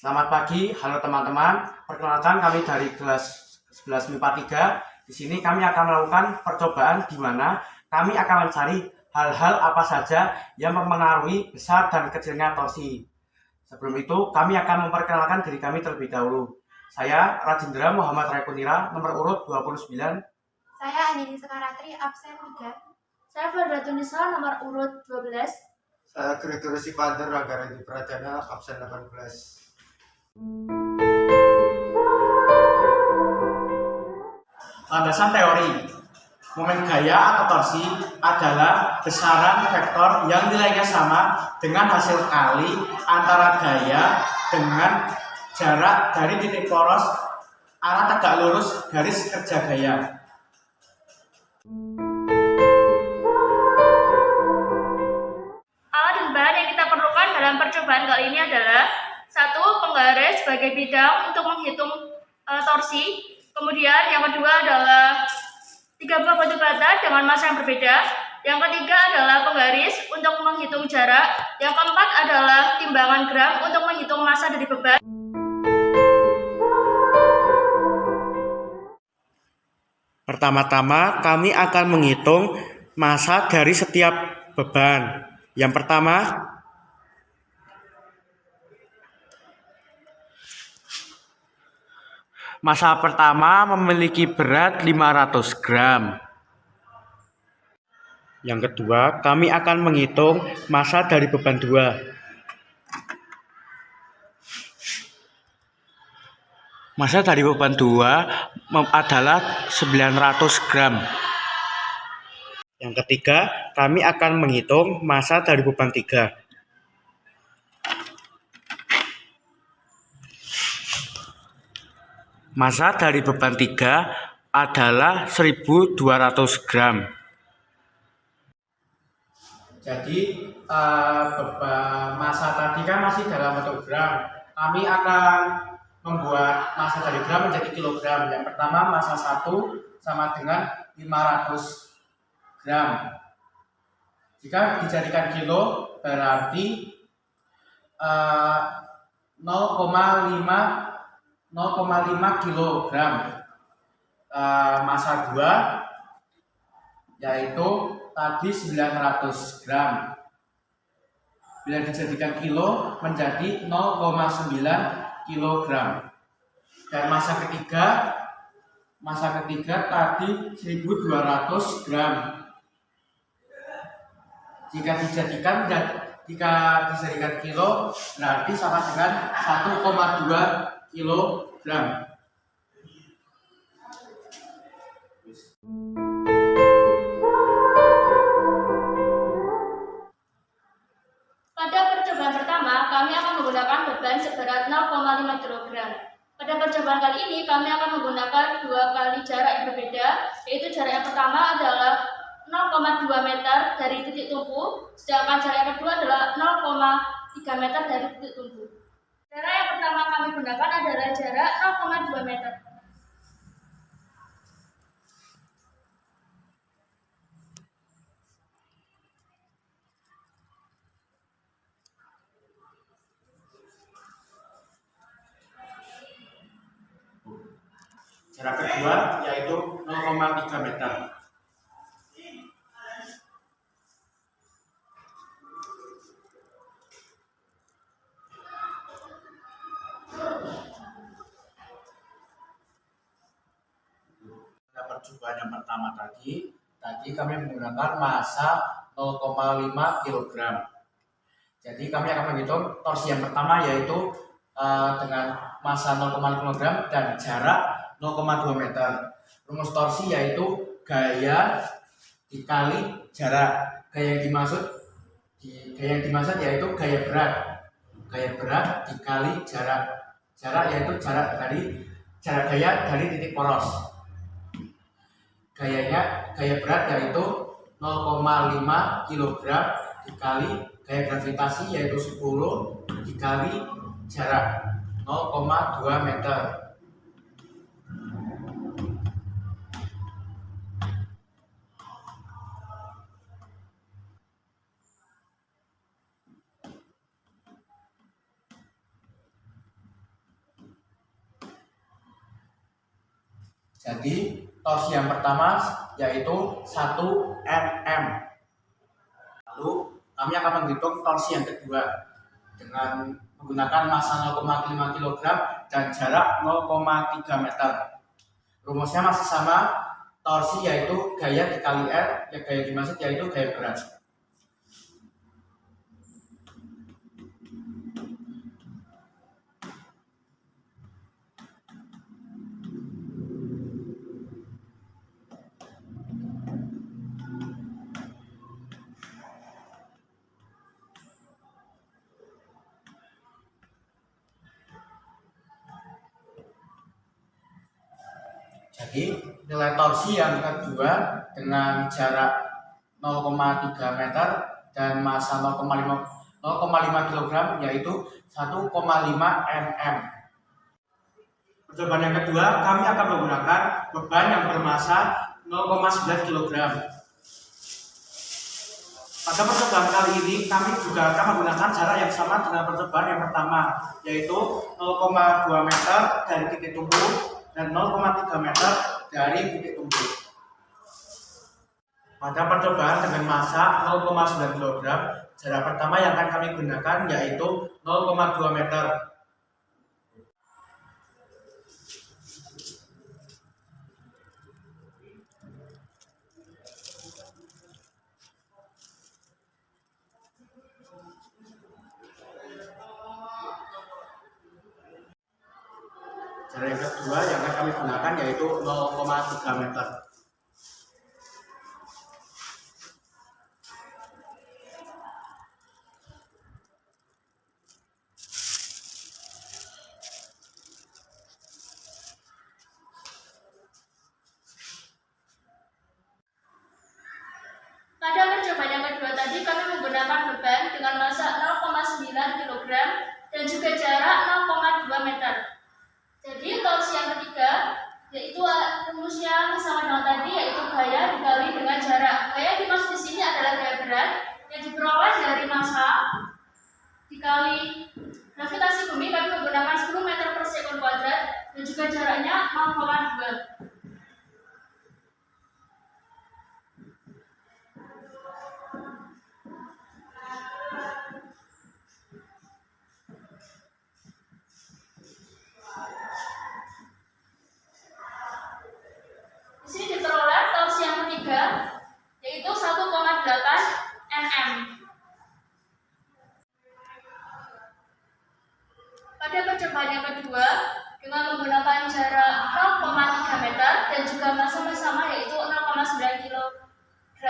Selamat pagi, halo teman-teman. Perkenalkan kami dari kelas 11 MIPA 3. Di sini kami akan melakukan percobaan di mana kami akan mencari hal-hal apa saja yang mempengaruhi besar dan kecilnya torsi. Sebelum itu, kami akan memperkenalkan diri kami terlebih dahulu. Saya Rajendra Muhammad Raikunira, nomor urut 29. Saya Andini Sekaratri, absen 3. Saya Fardatunisa, nomor urut 12. Saya Gregory Sivander Ranggaredi Pradana, absen 18. Landasan teori, momen gaya atau torsi adalah besaran vektor yang nilainya sama dengan hasil kali antara gaya dengan jarak dari titik poros arah tegak lurus garis kerja gaya. Alat dan bahan yang kita perlukan dalam percobaan kali ini adalah: 1. Penggaris sebagai bidang untuk menghitung torsi. Kemudian yang kedua adalah 3 buah batu bata dengan massa yang berbeda. Yang ketiga adalah penggaris untuk menghitung jarak. Yang keempat adalah timbangan gram untuk menghitung massa dari beban. Pertama-tama kami akan menghitung massa dari setiap beban. Yang pertama, massa pertama memiliki berat 500 gram. Yang kedua, kami akan menghitung massa dari beban 2. Massa dari beban 2 adalah 900 gram. Yang ketiga, kami akan menghitung massa dari beban 3. Massa dari beban 3 adalah 1200 gram. Jadi beban massa tadi kan masih dalam bentuk gram. Kami akan membuat massa dari gram menjadi kilogram. Yang pertama, massa 1 sama dengan 500 gram. Jika dijadikan kilo berarti 0,5 kilogram. Massa 2 yaitu tadi 900 gram. Bila dijadikan kilo menjadi 0,9 kilogram. Dan massa ketiga tadi 1200 gram. Jika dijadikan kilo berarti sama dengan 1,2 kilogram. Pada percobaan pertama, kami akan menggunakan beban seberat 0,5 kg. Pada percobaan kali ini, kami akan menggunakan 2 kali jarak yang berbeda, yaitu jarak yang pertama adalah 0,2 meter dari titik tumpu, sedangkan jarak yang kedua adalah 0,3 meter dari titik tumpu. Jarak yang pertama kami gunakan adalah jarak 0,2 meter. Jarak kedua yaitu 0,3 meter. Pada percobaan yang pertama tadi kami menggunakan massa 0,5 kg. Jadi kami akan menghitung torsi yang pertama yaitu dengan massa 0,5 kg dan jarak 0,2 meter. Rumus torsi yaitu gaya dikali jarak. Gaya yang dimaksud yaitu gaya berat. Gaya berat dikali jarak. Jarak yaitu jarak gaya dari titik poros. Gaya berat yaitu 0,5 kg dikali gaya gravitasi yaitu 10 dikali jarak 0,2 meter. Jadi torsi yang pertama yaitu 1 mm. Lalu kami akan menghitung torsi yang kedua dengan menggunakan massa 0,5 kg dan jarak 0,3 meter. Rumusnya masih sama, torsi yaitu gaya dikali R, ya gaya dimaksud yaitu gaya berat. Jadi nilai torsi yang kedua dengan jarak 0,3 meter dan massa 0,5 kg yaitu 1,5 mm. Percobaan yang kedua kami akan menggunakan beban yang bermassa 0,9 kg. Pada percobaan kali ini kami juga akan menggunakan jarak yang sama dengan percobaan yang pertama, yaitu 0,2 meter dari titik tumbuh dan 0,3 meter dari titik tumbuh. Pada percobaan dengan massa 0,9 kg, jarak pertama yang akan kami gunakan yaitu 0,2 meter. Jarak yang kedua yang akan kami gunakan yaitu 0,3 meter. Pada percobaan yang kedua tadi kami menggunakan beban dengan massa 0,9 kg dan juga jarak 0,2 meter. Jadi torsi yang ketiga yaitu rumusnya sama dengan tadi, yaitu gaya dikali dengan jarak. Gaya dimaksud di sini adalah gaya berat yang diperoleh dari massa dikali gravitasi bumi. Kami menggunakan 10 meter per sekon kuadrat dan juga jaraknya 0,2. Di sini diperoleh torsi yang ketiga yaitu 1,8 nm. Pada percobaan yang kedua dengan menggunakan jarak 0,3 meter dan juga massa bersama yaitu 0,9 kg.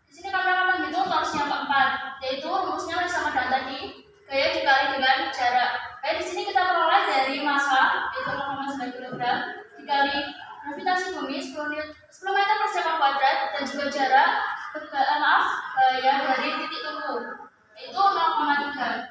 Di sini kami akan menghitung torsi yang keempat, yaitu rumusnya sama dengan tadi, gaya dikali dengan jarak. Gaya di sini kita peroleh dari massa yaitu 0,9 kg dikali gravitasi bumi 10 meter per sekon kuadrat dan juga jarak gaya dari titik tumbuh yaitu 0,3.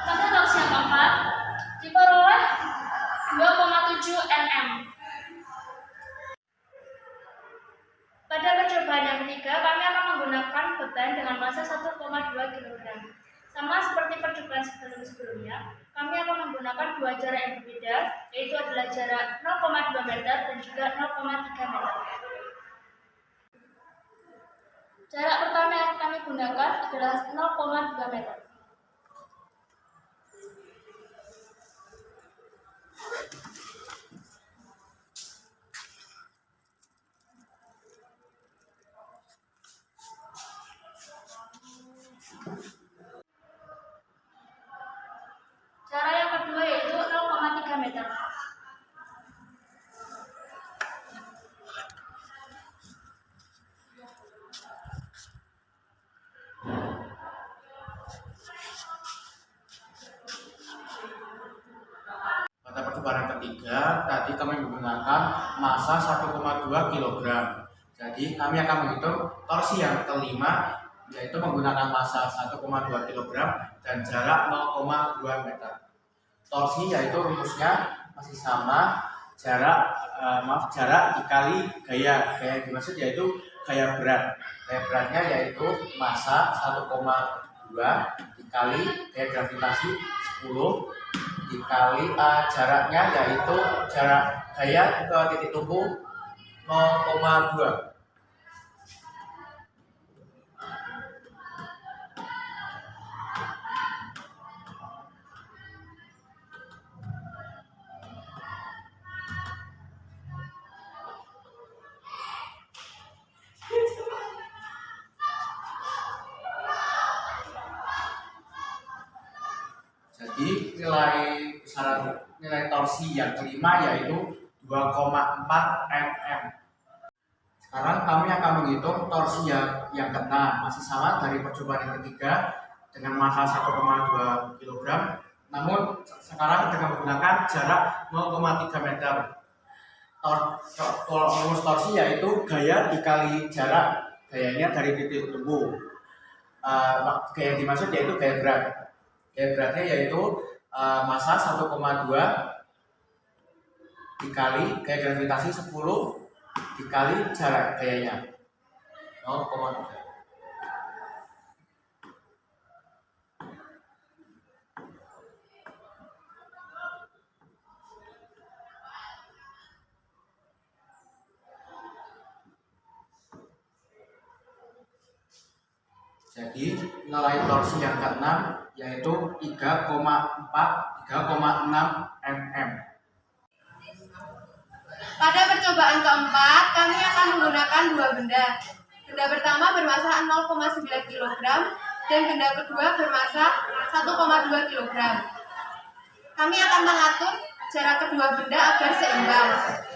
Pada torsi yang keempat diperoleh 2,7 nm. Pada percobaan yang ketiga, kami akan menggunakan beban dengan massa 1,2 kg. Sama seperti percobaan sebelumnya, kami akan menggunakan dua jarak yang berbeda, yaitu adalah jarak 0,2 meter dan juga 0,3 meter. Jarak pertama yang kami gunakan adalah 0,2 meter. Cara yang kedua yaitu 0,3 meter. Pada percobaan yang ketiga, tadi kami menggunakan massa 1,2 kg. Jadi kami akan menghitung torsi yang kelima, yaitu menggunakan massa 1,2 kg dan jarak 0,2 meter. Torsi yaitu rumusnya masih sama, jarak dikali gaya. Gaya yang dimaksud yaitu gaya berat. Gaya beratnya yaitu massa 1,2 dikali gaya gravitasi 10 dikali jaraknya yaitu jarak gaya ke titik tumpu 0,2. Jadi nilai torsi yang kelima yaitu 2,4 mm. Sekarang kami akan menghitung torsi yang keenam, masih sama dari percobaan yang ketiga dengan massa 1,2 kg. Namun sekarang dengan menggunakan jarak 0,3 meter. Rumus torsi yaitu gaya dikali jarak gayanya dari titik tumpu. Gaya yang dimaksud yaitu gaya berat. Gaya beratnya yaitu massa 1,2 dikali gaya gravitasi 10 dikali jarak gayanya 0,3. Jadi nilai torsi yang keenam yaitu 3,6 mm. Pada percobaan keempat, kami akan menggunakan dua benda. Benda pertama bermassa 0,9 kg dan benda kedua bermassa 1,2 kg. Kami akan mengatur jarak kedua benda agar seimbang.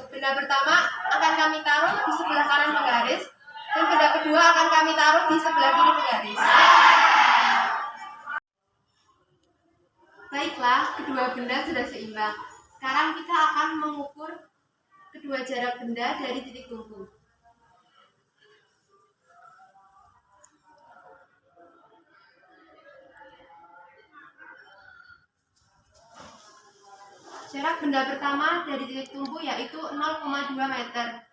Benda pertama akan kami taruh di sebelah kanan penggaris dan benda kedua akan kami taruh di sebelah kiri penggaris. Baiklah, kedua benda sudah seimbang. Sekarang kita akan mengukur kedua jarak benda dari titik tumpu. Jarak benda pertama dari titik tumpu yaitu 0,2 meter.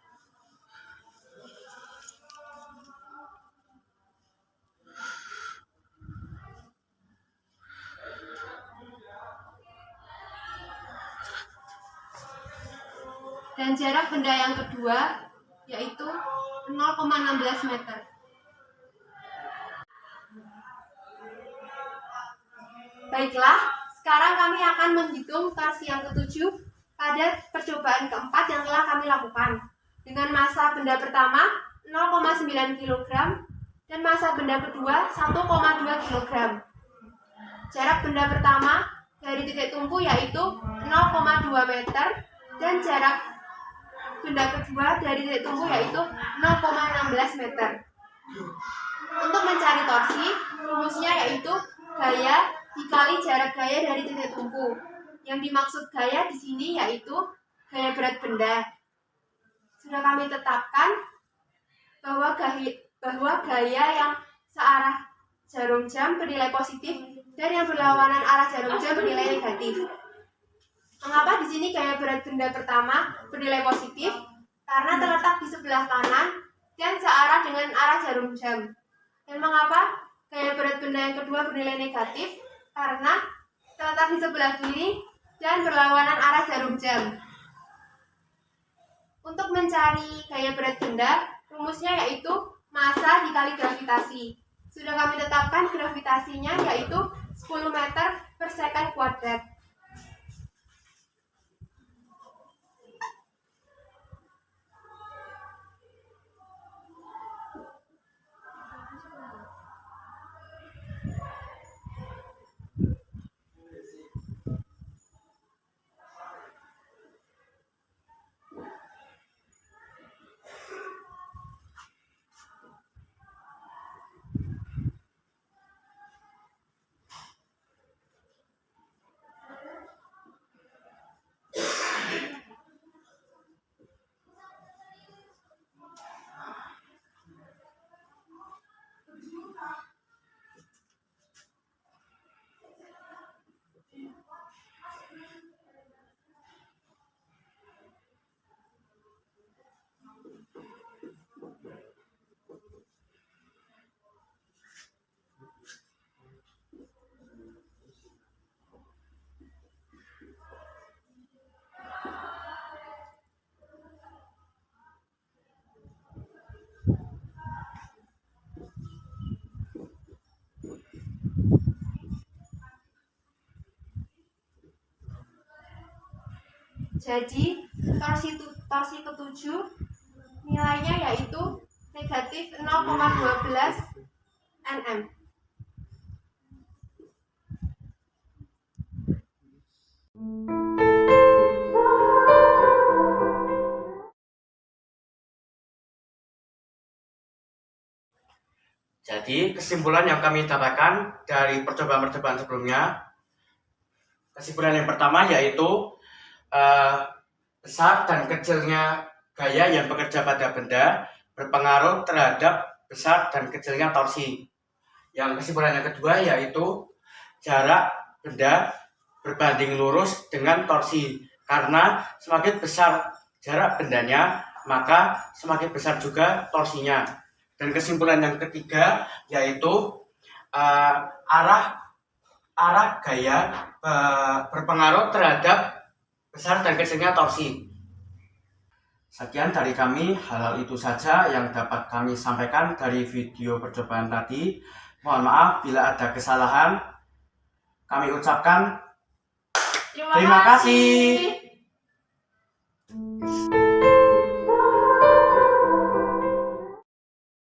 Dan jarak benda yang kedua yaitu 0,16 meter. Baiklah, sekarang kami akan menghitung torsi yang ketujuh pada percobaan keempat yang telah kami lakukan. Dengan massa benda pertama 0,9 kg dan massa benda kedua 1,2 kg. Jarak benda pertama dari titik tumpu yaitu 0,2 meter dan jarak benda kedua dari titik tumpu yaitu 0,16 meter. Untuk mencari torsi, rumusnya yaitu gaya dikali jarak gaya dari titik tumpu. Yang dimaksud gaya di sini yaitu gaya berat benda. Sudah kami tetapkan bahwa gaya yang searah jarum jam bernilai positif dan yang berlawanan arah jarum jam bernilai negatif. Mengapa di sini gaya berat benda pertama bernilai positif? Karena terletak di sebelah kanan dan searah dengan arah jarum jam. Dan mengapa gaya berat benda yang kedua bernilai negatif? Karena terletak di sebelah kiri dan berlawanan arah jarum jam. Untuk mencari gaya berat benda, rumusnya yaitu massa dikali gravitasi. Sudah kami tetapkan gravitasinya yaitu 10 meter per second kuadrat. Jadi torsi ketujuh nilainya yaitu negatif 0,12 nm. Jadi kesimpulan yang kami dapatkan dari percobaan-percobaan sebelumnya, kesimpulan yang pertama yaitu besar dan kecilnya gaya yang bekerja pada benda berpengaruh terhadap besar dan kecilnya torsi. Yang kesimpulan yang kedua yaitu jarak benda berbanding lurus dengan torsi, karena semakin besar jarak bendanya maka semakin besar juga torsinya. Dan kesimpulan yang ketiga yaitu arah gaya berpengaruh terhadap besar dan kecilnya torsi. Sekian dari kami, hal itu saja yang dapat kami sampaikan dari video percobaan tadi. Mohon maaf bila ada kesalahan. Kami ucapkan terima kasih.